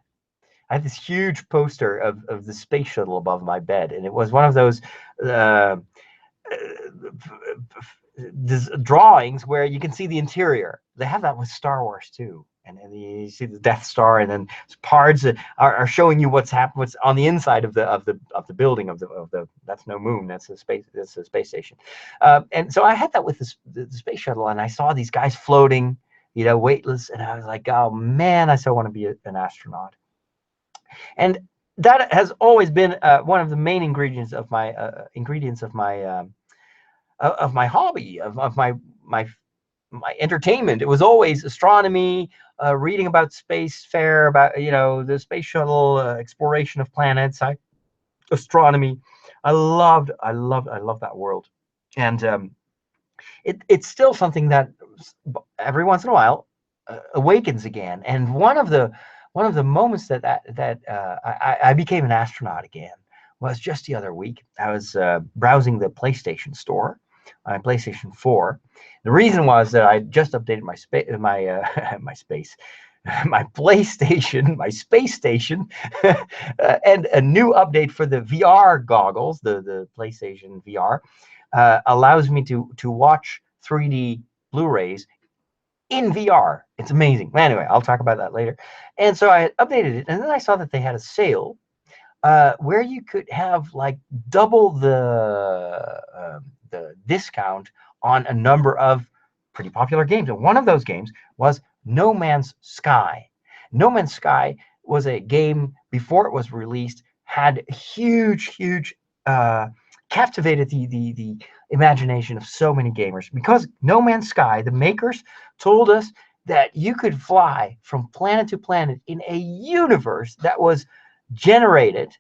I had this huge poster of the space shuttle above my bed, and it was one of those uh, drawings where you can see the interior. They have that with Star Wars too, and you see the Death Star, and then parts are showing you what's happened, what's on the inside of the building of the. That's no moon. That's a space. That's a space station. And so I had that with the space shuttle, and I saw these guys floating, weightless, and I was like, oh man, I so want to be an astronaut. And that has always been one of the main ingredients of my hobby, of my entertainment. It was always astronomy, reading about space fair, about the space shuttle, exploration of planets, astronomy. I love that world, and it's still something that every once in a while awakens again. And one of the moments that I became an astronaut again was just the other week. I was browsing the PlayStation store on PlayStation 4. The reason was that I just updated my my space, my PlayStation, my space station, and a new update for the VR goggles, the PlayStation VR, allows me to watch 3D Blu-rays in VR. It's amazing. Anyway, I'll talk about that later. And so I updated it, and then I saw that they had a sale where you could have like double the discount on a number of pretty popular games. And one of those games was No Man's Sky. No Man's Sky was a game before it was released, had huge captivated the imagination of so many gamers, because No Man's Sky, the makers told us that you could fly from planet to planet in a universe that was generated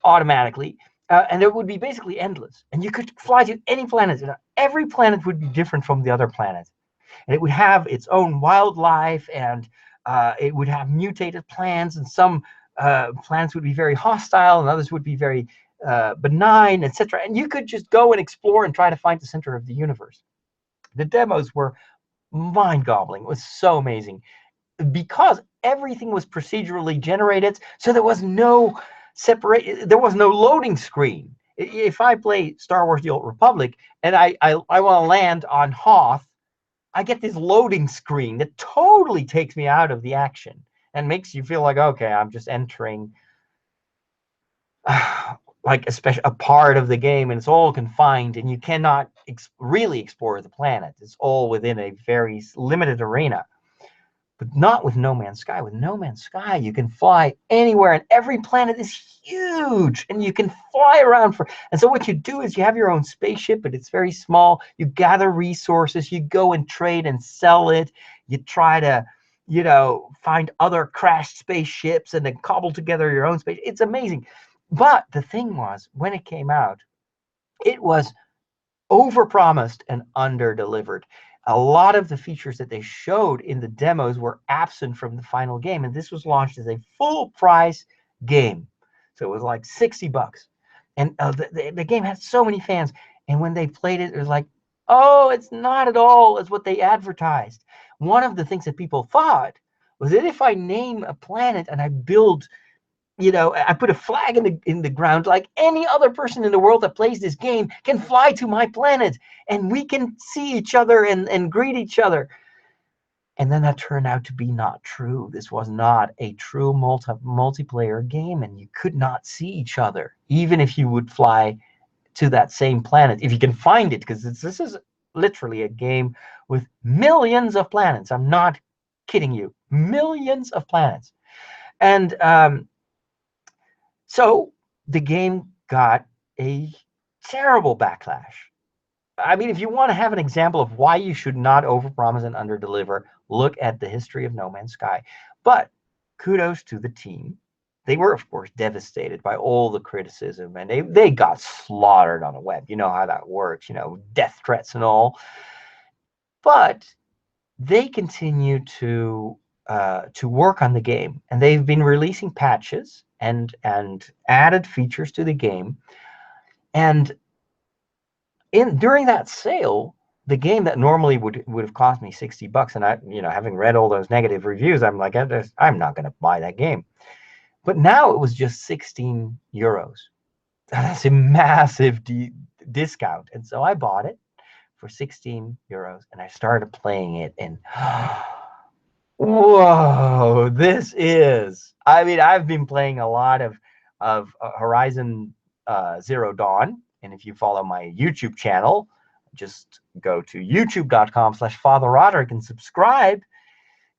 automatically, and it would be basically endless. And you could fly to any planet, and every planet would be different from the other planet. And it would have its own wildlife, and it would have mutated plants, and some plants would be very hostile, and others would be very benign, etc. And you could just go and explore and try to find the center of the universe. The demos were mind-boggling. It was so amazing because everything was procedurally generated, so there was no loading screen. If I play Star Wars: The Old Republic and I want to land on Hoth, I get this loading screen that totally takes me out of the action and makes you feel like, okay, I'm just entering like a part of the game, and it's all confined, and you cannot really explore the planet. It's all within a very limited arena. But not with No Man's Sky. With No Man's Sky, you can fly anywhere, and every planet is huge, and you can fly around and so what you do is you have your own spaceship, but it's very small. You gather resources, you go and trade and sell it. You try to, find other crashed spaceships and then cobble together your own space. It's amazing. But the thing was, when it came out, it was overpromised and under-delivered. A lot of the features that they showed in the demos were absent from the final game, and this was launched as a full-price game. So it was like $60. And the game had so many fans, and when they played it, it was like, oh, it's not at all as what they advertised. One of the things that people thought was that if I name a planet and I build, I put a flag in the ground, like any other person in the world that plays this game can fly to my planet, and we can see each other and greet each other. And then that turned out to be not true. This was not a true multiplayer game, and you could not see each other, even if you would fly to that same planet, if you can find it, because this is literally a game with millions of planets. I'm not kidding you. Millions of planets. And so the game got a terrible backlash. I mean, if you want to have an example of why you should not overpromise and underdeliver, look at the history of No Man's Sky. But kudos to the team. They were, of course, devastated by all the criticism, and they got slaughtered on the web. You know how that works, death threats and all. But they continue to work on the game, and they've been releasing patches and added features to the game. And during that sale, the game that normally would have cost me $60, and having read all those negative reviews, I'm like, I'm not going to buy that game. But now it was just 16 euros. That's a massive discount, and so I bought it for 16 euros, and I started playing it, and whoa, this is. I mean, I've been playing a lot of Horizon Zero Dawn, and if you follow my YouTube channel, just go to youtube.com/Father Roderick and subscribe.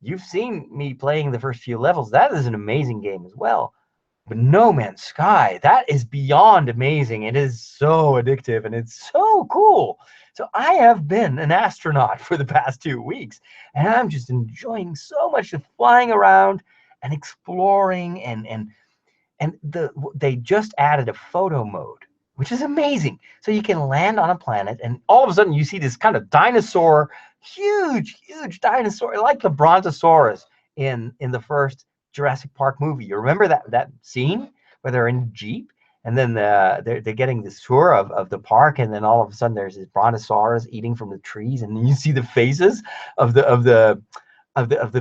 You've seen me playing the first few levels. That is an amazing game as well. But No Man's Sky, that is beyond amazing. It is so addictive and it's so cool. So I have been an astronaut for the past 2 weeks, and I'm just enjoying so much of flying around and exploring, and they just added a photo mode, which is amazing. So you can land on a planet, and all of a sudden you see this kind of dinosaur, huge dinosaur, like the Brontosaurus in the first Jurassic Park movie. You remember that scene where they're in a Jeep, and then they're getting this tour of the park, and then all of a sudden there's this Brontosaurus eating from the trees, and you see the faces of the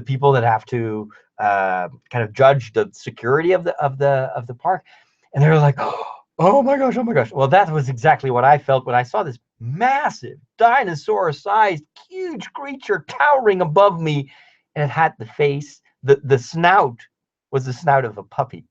people that have to kind of judge the security of the park, and they're like, oh my gosh, oh my gosh. Well, that was exactly what I felt when I saw this massive dinosaur-sized huge creature towering above me, and it had the face. The snout was the snout of a puppy.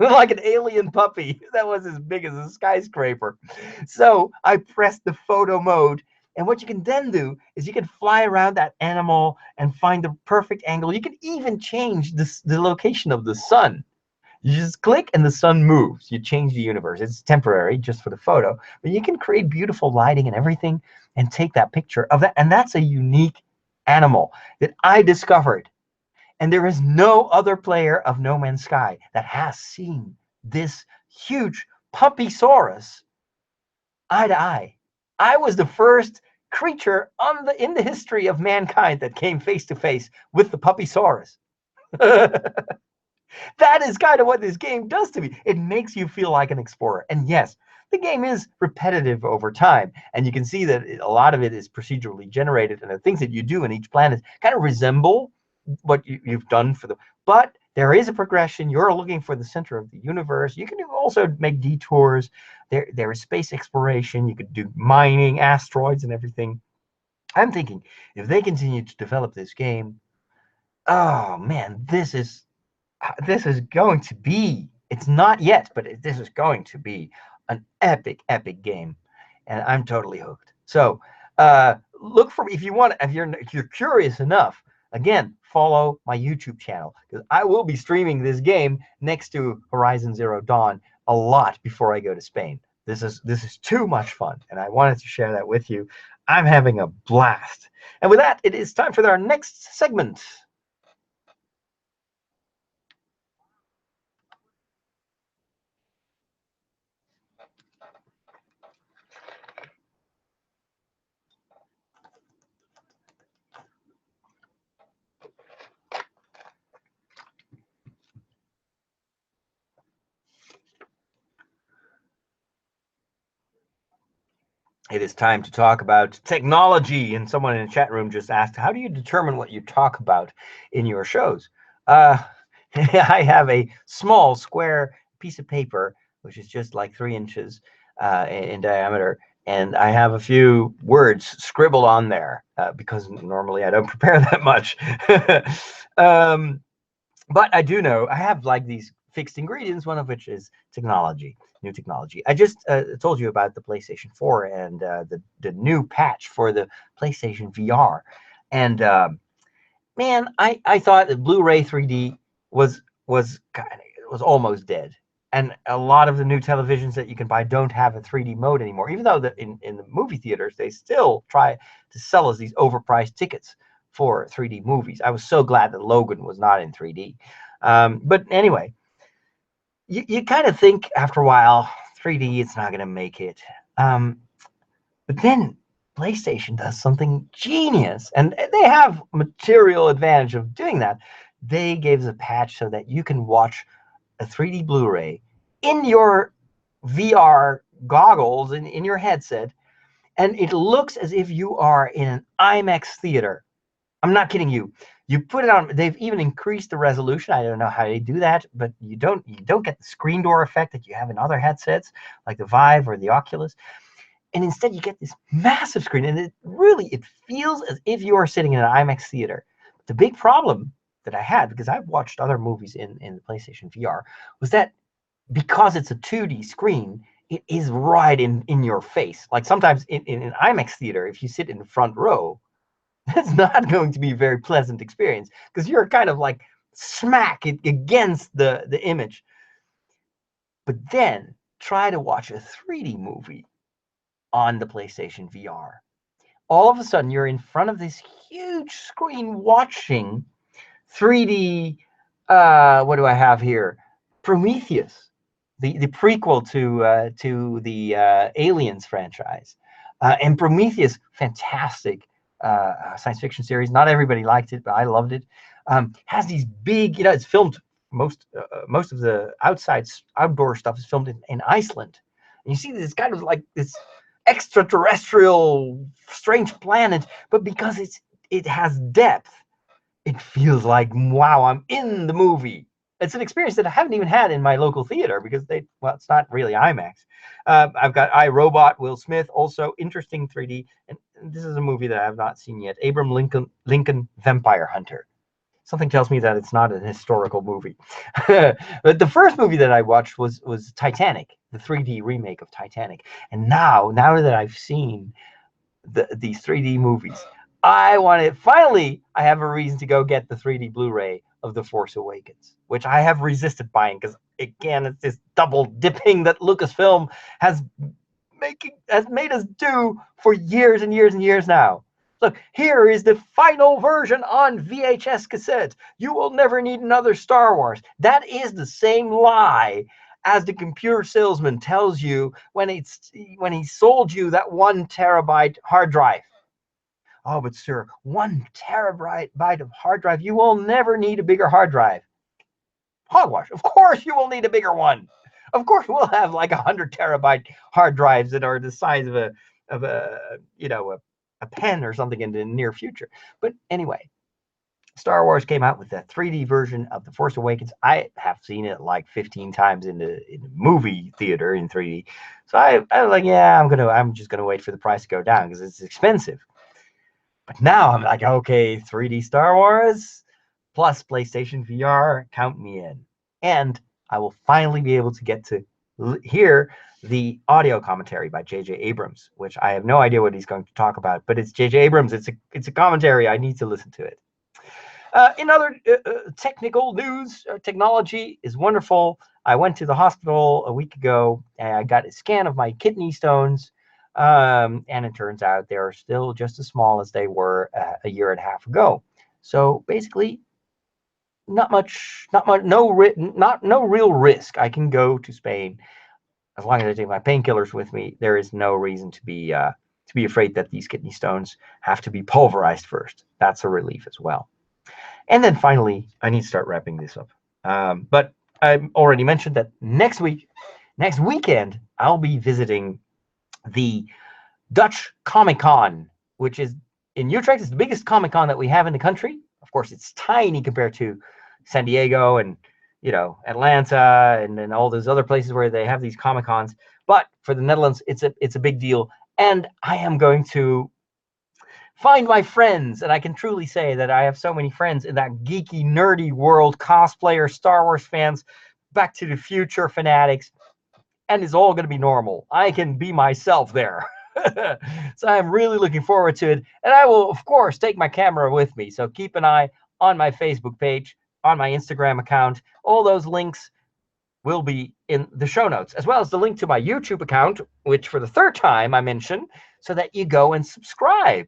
Like an alien puppy that was as big as a skyscraper. So I pressed the photo mode, and what you can then do is you can fly around that animal and find the perfect angle. You can even change the location of the sun. You just click and the sun moves. You change the universe. It's temporary just for the photo, but you can create beautiful lighting and everything and take that picture of that. And that's a unique animal that I discovered. And there is no other player of No Man's Sky that has seen this huge Puppysaurus eye to eye. I was the first creature in the history of mankind that came face to face with the Puppysaurus. That is kind of what this game does to me. It makes you feel like an explorer. And yes, the game is repetitive over time. And you can see that a lot of it is procedurally generated. And the things that you do in each planet kind of resemble what you've done for the. But there is a progression. You're looking for the center of the universe. You can also make detours. There is space exploration. You could do mining, asteroids, and everything. I'm thinking if they continue to develop this game, oh man, this is going to be, it's not yet, but this is going to be an epic game, and I'm totally hooked. So look for, if you're curious enough, again, follow my YouTube channel, because I will be streaming this game next to Horizon Zero Dawn a lot before I go to Spain. This is too much fun, and I wanted to share that with you. I'm having a blast. And with that, it is time for our next segment. It is time to talk about technology. And someone in the chat room just asked, how do you determine what you talk about in your shows? I have a small square piece of paper, which is just like 3 inches in diameter. And I have a few words scribbled on there because normally I don't prepare that much. But I do know I have like these fixed ingredients, one of which is technology, new technology. I just told you about the PlayStation 4 and the new patch for the PlayStation VR. And man, I thought that Blu-ray 3D was almost dead. And a lot of the new televisions that you can buy don't have a 3D mode anymore, even though in the movie theaters, they still try to sell us these overpriced tickets for 3D movies. I was so glad that Logan was not in 3D. But anyway, you kind of think after a while, 3D, it's not going to make it. But then PlayStation does something genius, and they have material advantage of doing that. They gave us a patch so that you can watch a 3D Blu-ray in your VR goggles, in your headset, and it looks as if you are in an IMAX theater. I'm not kidding you. You put it on. They've even increased the resolution. I don't know how they do that, but you don't get the screen door effect that you have in other headsets like the Vive or the Oculus. And instead you get this massive screen, and it feels as if you are sitting in an IMAX theater. The big problem that I had, because I've watched other movies in the PlayStation VR, was that because it's a 2D screen, it is right in your face. Like sometimes in an IMAX theater, if you sit in the front row, that's not going to be a very pleasant experience because you're kind of like smack against the image. But then try to watch a 3D movie on the PlayStation VR. All of a sudden, you're in front of this huge screen watching 3D. What do I have here? Prometheus, the prequel to the Aliens franchise, and Prometheus, fantastic science fiction series. Not everybody liked it, but I loved it. Has these big, it's filmed most of the outdoor stuff is filmed in Iceland, and you see this kind of like this extraterrestrial strange planet, but because it has depth, it feels like, wow, I'm in the movie. It's an experience that I haven't even had in my local theater because it's not really IMAX. I've got iRobot, Will Smith, also interesting 3D, and this is a movie that I have not seen yet. Abraham Lincoln Vampire Hunter. Something tells me that it's not an historical movie. But the first movie that I watched was Titanic, the 3D remake of Titanic. And now that I've seen these 3D movies, finally, I have a reason to go get the 3D Blu-ray of The Force Awakens, which I have resisted buying because, again, it's this double dipping that Lucasfilm has made us do for years and years and years now. Look, here is the final version on VHS cassette. You will never need another Star Wars. That is the same lie as the computer salesman tells you when he sold you that 1 terabyte hard drive. Oh, but sir, 1 terabyte of hard drive, you will never need a bigger hard drive. Hogwash. Of course you will need a bigger one. Of course we'll have like 100 terabyte hard drives that are the size of a pen or something in the near future. But anyway, Star Wars came out with a 3D version of The Force Awakens. I have seen it like 15 times in the movie theater in 3D. So I was like, yeah, I'm just gonna wait for the price to go down because it's expensive. But now I'm like, okay, 3D Star Wars plus PlayStation VR, count me in. And I will finally be able to get to hear the audio commentary by J.J. Abrams, which I have no idea what he's going to talk about, but it's J.J. Abrams. It's a commentary. I need to listen to it. In other technical news, technology is wonderful. I went to the hospital a week ago and I got a scan of my kidney stones. And it turns out they're still just as small as they were a year and a half ago. So basically, no real risk. I can go to Spain as long as I take my painkillers with me. There is no reason to be afraid that these kidney stones have to be pulverized first. That's a relief as well. And then finally, I need to start wrapping this up. But I already mentioned that next weekend, I'll be visiting the Dutch Comic-Con, which is in Utrecht. It's the biggest Comic-Con that we have in the country. Of course, it's tiny compared to San Diego and Atlanta and then all those other places where they have these Comic-Cons. But for the Netherlands, it's a big deal. And I am going to find my friends, and I can truly say that I have so many friends in that geeky, nerdy world, cosplayers, Star Wars fans, Back to the Future fanatics, and it's all going to be normal. I can be myself there. So I'm really looking forward to it, and I will, of course, take my camera with me. So keep an eye on my Facebook page, on my Instagram account. All those links will be in the show notes, as well as the link to my YouTube account, which for the third time I mention, so that you go and subscribe.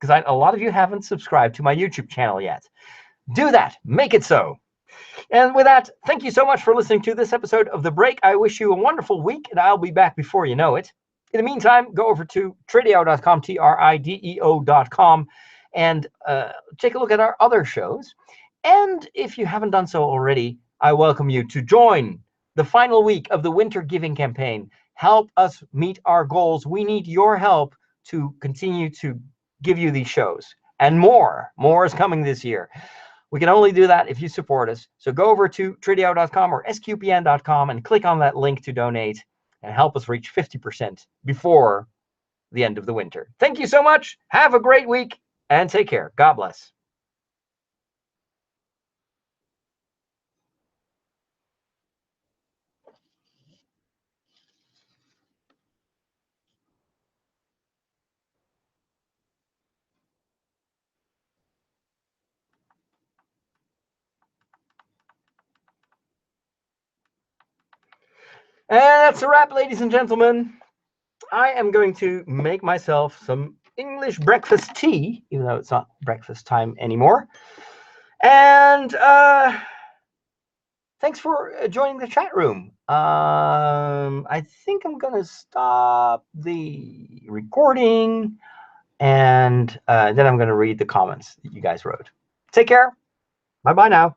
Because a lot of you haven't subscribed to my YouTube channel yet. Do that. Make it so. And with that, thank you so much for listening to this episode of The Break. I wish you a wonderful week, and I'll be back before you know it. In the meantime, go over to trideo.com, TRIDEO.com, and take a look at our other shows. And if you haven't done so already, I welcome you to join the final week of the Winter Giving Campaign. Help us meet our goals. We need your help to continue to give you these shows. And more. More is coming this year. We can only do that if you support us. So go over to trideo.com or sqpn.com and click on that link to donate and help us reach 50% before the end of the winter. Thank you so much. Have a great week and take care. God bless. And that's a wrap, ladies and gentlemen. I am going to make myself some English breakfast tea, even though it's not breakfast time anymore. And thanks for joining the chat room. I think I'm going to stop the recording, and then I'm going to read the comments that you guys wrote. Take care. Bye-bye now.